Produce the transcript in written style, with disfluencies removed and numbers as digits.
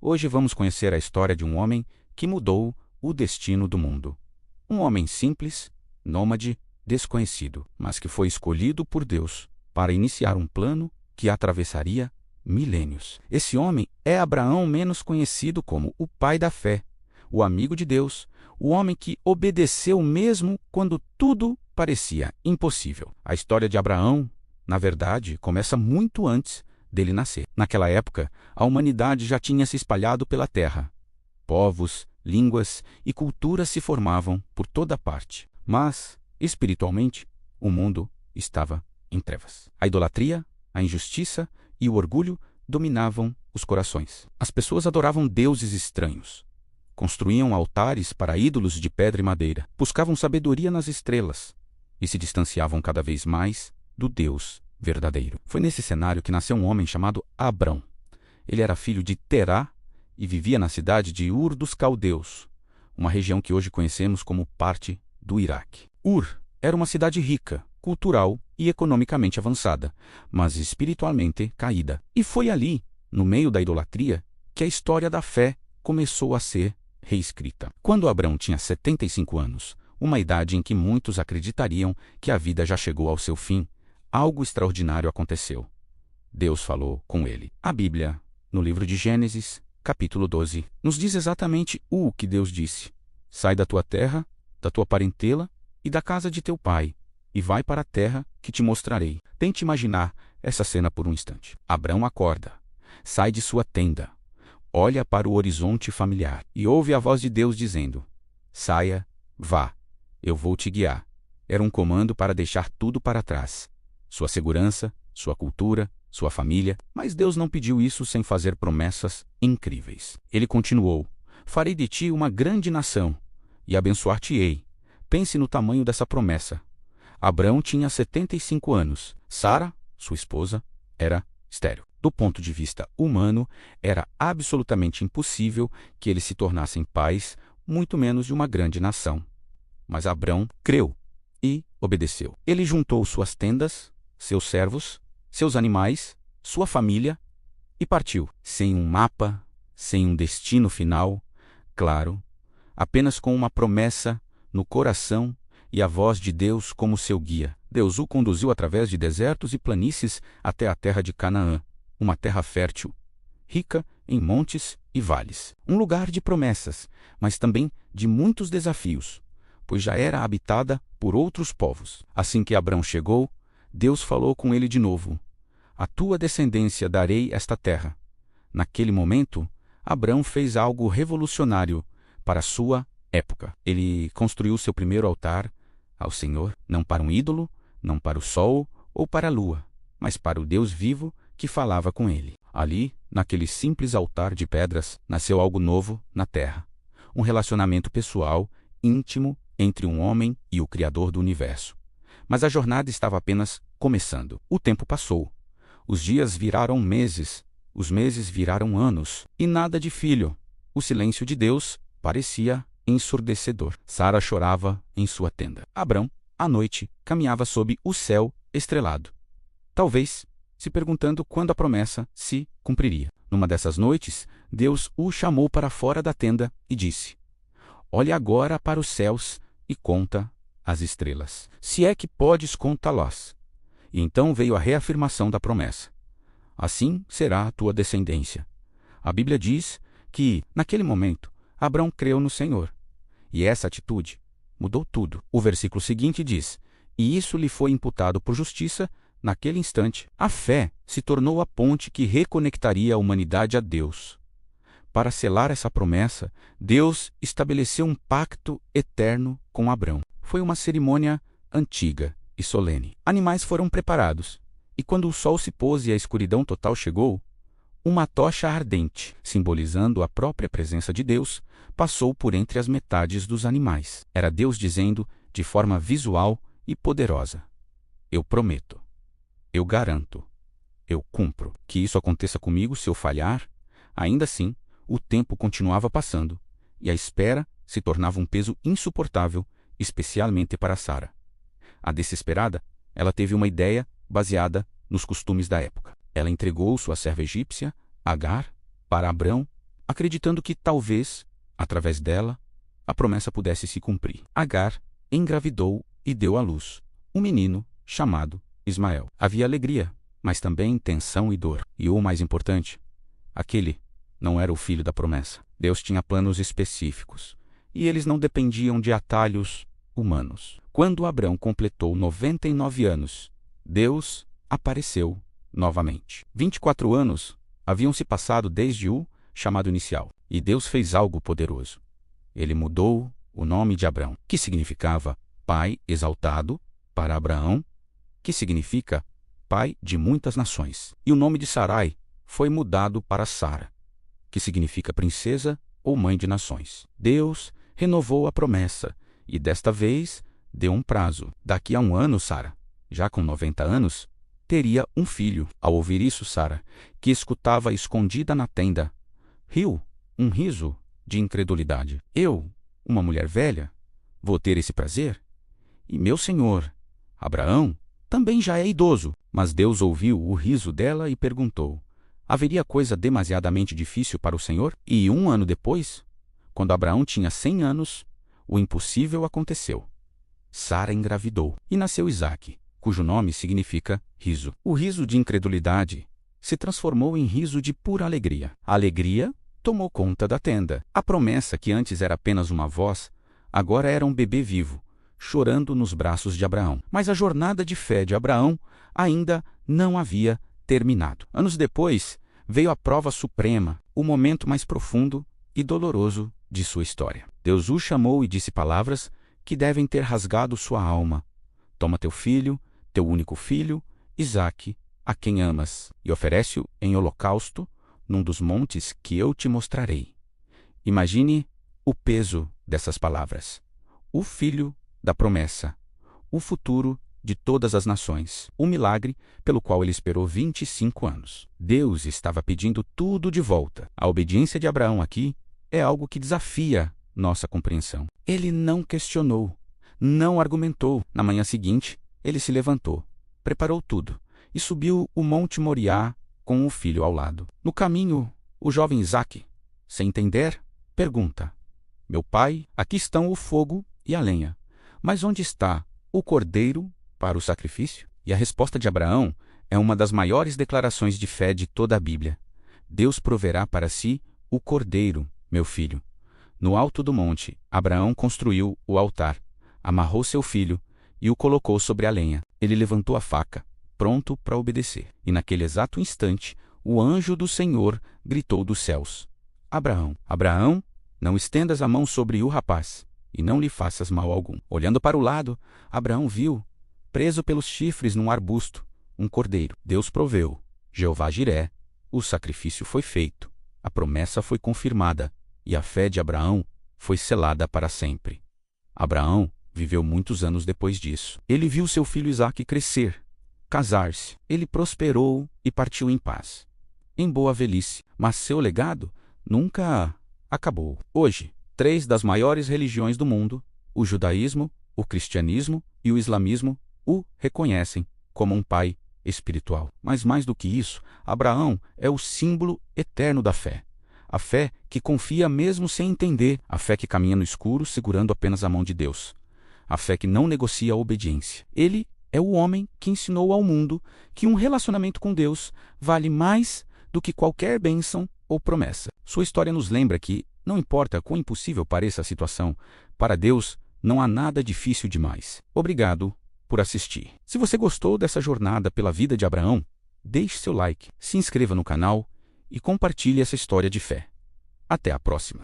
Hoje vamos conhecer a história de um homem que mudou o destino do mundo. Um homem simples, nômade, desconhecido, mas que foi escolhido por Deus para iniciar um plano que atravessaria milênios. Esse homem é Abraão, menos conhecido como o pai da fé, o amigo de Deus, o homem que obedeceu mesmo quando tudo parecia impossível. A história de Abraão, na verdade, começa muito antes dele nascer. Naquela época, a humanidade já tinha se espalhado pela terra. Povos, línguas e culturas se formavam por toda parte. Mas, espiritualmente, o mundo estava em trevas. A idolatria, a injustiça e o orgulho dominavam os corações. As pessoas adoravam deuses estranhos. Construíam altares para ídolos de pedra e madeira. Buscavam sabedoria nas estrelas e se distanciavam cada vez mais do Deus verdadeiro. Foi nesse cenário que nasceu um homem chamado Abrão. Ele era filho de Terá e vivia na cidade de Ur dos Caldeus, uma região que hoje conhecemos como parte do Iraque. Ur era uma cidade rica, cultural e economicamente avançada, mas espiritualmente caída. E foi ali, no meio da idolatria, que a história da fé começou a ser reescrita. Quando Abrão tinha 75 anos, uma idade em que muitos acreditariam que a vida já chegou ao seu fim, algo extraordinário aconteceu. Deus falou com ele. A Bíblia, no livro de Gênesis, capítulo 12, nos diz exatamente o que Deus disse. Sai da tua terra, da tua parentela e da casa de teu pai, e vai para a terra que te mostrarei. Tente imaginar essa cena por um instante. Abrão acorda, sai de sua tenda, olha para o horizonte familiar e ouve a voz de Deus dizendo: saia, vá, eu vou te guiar. Era um comando para deixar tudo para trás. Sua segurança, sua cultura, sua família. Mas Deus não pediu isso sem fazer promessas incríveis. Ele continuou: farei de ti uma grande nação e abençoar-te-ei. Pense no tamanho dessa promessa. Abrão tinha 75 anos. Sara, sua esposa, era estéril. Do ponto de vista humano, era absolutamente impossível que eles se tornassem pais, muito menos de uma grande nação. Mas Abrão creu e obedeceu. Ele juntou suas tendas, seus servos, seus animais, sua família e partiu, sem um mapa, sem um destino final, claro, apenas com uma promessa no coração e a voz de Deus como seu guia. Deus o conduziu através de desertos e planícies até a terra de Canaã, uma terra fértil, rica em montes e vales. Um lugar de promessas, mas também de muitos desafios, pois já era habitada por outros povos. Assim que Abrão chegou, Deus falou com ele de novo: a tua descendência darei esta terra. Naquele momento, Abrão fez algo revolucionário para a sua época. Ele construiu seu primeiro altar ao Senhor, não para um ídolo, não para o sol ou para a lua, mas para o Deus vivo que falava com ele. Ali, naquele simples altar de pedras, nasceu algo novo na terra. Um relacionamento pessoal, íntimo, entre um homem e o Criador do universo. Mas a jornada estava apenas começando. O tempo passou. Os dias viraram meses, os meses viraram anos, e nada de filho. O silêncio de Deus parecia ensurdecedor. Sara chorava em sua tenda. Abrão, à noite, caminhava sob o céu estrelado, talvez se perguntando quando a promessa se cumpriria. Numa dessas noites, Deus o chamou para fora da tenda e disse: olha agora para os céus e conta as estrelas, se é que podes contá-las. E então veio a reafirmação da promessa: assim será a tua descendência. A Bíblia diz que, naquele momento, Abrão creu no Senhor. E essa atitude mudou tudo. O versículo seguinte diz: e isso lhe foi imputado por justiça. Naquele instante, a fé se tornou a ponte que reconectaria a humanidade a Deus. Para selar essa promessa, Deus estabeleceu um pacto eterno com Abrão. Foi uma cerimônia antiga e solene. Animais foram preparados, e quando o sol se pôs e a escuridão total chegou, uma tocha ardente, simbolizando a própria presença de Deus, passou por entre as metades dos animais. Era Deus dizendo, de forma visual e poderosa: eu prometo, eu garanto, eu cumpro. Que isso aconteça comigo se eu falhar. Ainda assim, o tempo continuava passando, e a espera se tornava um peso insuportável, especialmente para Sara. A desesperada, ela teve uma ideia baseada nos costumes da época. Ela entregou sua serva egípcia, Agar, para Abrão acreditando que talvez, através dela, a promessa pudesse se cumprir. Agar engravidou e deu à luz um menino chamado Ismael. Havia alegria, mas também tensão e dor. E o mais importante, aquele não era o filho da promessa. Deus tinha planos específicos, e eles não dependiam de atalhos humanos. Quando Abrão completou 99 anos, Deus apareceu novamente. 24 anos haviam se passado desde o chamado inicial, e Deus fez algo poderoso. Ele mudou o nome de Abrão, que significava pai exaltado, para Abraão, que significa pai de muitas nações. E o nome de Sarai foi mudado para Sara, que significa princesa ou mãe de nações. Deus renovou a promessa e desta vez deu um prazo. Daqui a 1 ano, Sara, já com 90 anos, teria um filho. Ao ouvir isso, Sara, que escutava escondida na tenda, riu um riso de incredulidade. Eu, uma mulher velha, vou ter esse prazer? E meu senhor, Abraão, também já é idoso. Mas Deus ouviu o riso dela e perguntou: haveria coisa demasiadamente difícil para o Senhor? E 1 ano depois, quando Abraão tinha 100 anos, o impossível aconteceu. Sara engravidou e nasceu Isaque, cujo nome significa riso. O riso de incredulidade se transformou em riso de pura alegria. A alegria tomou conta da tenda. A promessa, que antes era apenas uma voz, agora era um bebê vivo, chorando nos braços de Abraão. Mas a jornada de fé de Abraão ainda não havia terminado. Anos depois, veio a prova suprema, o momento mais profundo e doloroso de sua história. Deus o chamou e disse palavras que devem ter rasgado sua alma. Toma teu filho, teu único filho, Isaque, a quem amas, e oferece-o em holocausto num dos montes que eu te mostrarei. Imagine o peso dessas palavras. O filho da promessa, o futuro de todas as nações, o milagre pelo qual ele esperou 25 anos. Deus estava pedindo tudo de volta. A obediência de Abraão aqui é algo que desafia nossa compreensão. Ele não questionou, não argumentou. Na manhã seguinte, ele se levantou, preparou tudo e subiu o Monte Moriá com o filho ao lado. No caminho, o jovem Isaque, sem entender, pergunta: meu pai, aqui estão o fogo e a lenha, mas onde está o cordeiro para o sacrifício? E a resposta de Abraão é uma das maiores declarações de fé de toda a Bíblia. Deus proverá para si o cordeiro, meu filho. No alto do monte, Abraão construiu o altar, amarrou seu filho e o colocou sobre a lenha. Ele levantou a faca, pronto para obedecer. E naquele exato instante, o anjo do Senhor gritou dos céus: Abraão, Abraão, não estendas a mão sobre o rapaz, e não lhe faças mal algum. Olhando para o lado, Abraão viu, preso pelos chifres num arbusto, um cordeiro. Deus proveu. Jeová Jiré, o sacrifício foi feito, a promessa foi confirmada, e a fé de Abraão foi selada para sempre. Abraão viveu muitos anos depois disso. Ele viu seu filho Isaque crescer, casar-se. Ele prosperou e partiu em paz, em boa velhice. Mas seu legado nunca acabou. Hoje, 3 das maiores religiões do mundo, o judaísmo, o cristianismo e o islamismo, o reconhecem como um pai espiritual. Mas mais do que isso, Abraão é o símbolo eterno da fé. A fé que confia mesmo sem entender, a fé que caminha no escuro segurando apenas a mão de Deus, a fé que não negocia a obediência. Ele é o homem que ensinou ao mundo que um relacionamento com Deus vale mais do que qualquer bênção ou promessa. Sua história nos lembra que, não importa quão impossível pareça a situação, para Deus não há nada difícil demais. Obrigado por assistir. Se você gostou dessa jornada pela vida de Abraão, deixe seu like, se inscreva no canal e compartilhe essa história de fé. Até a próxima.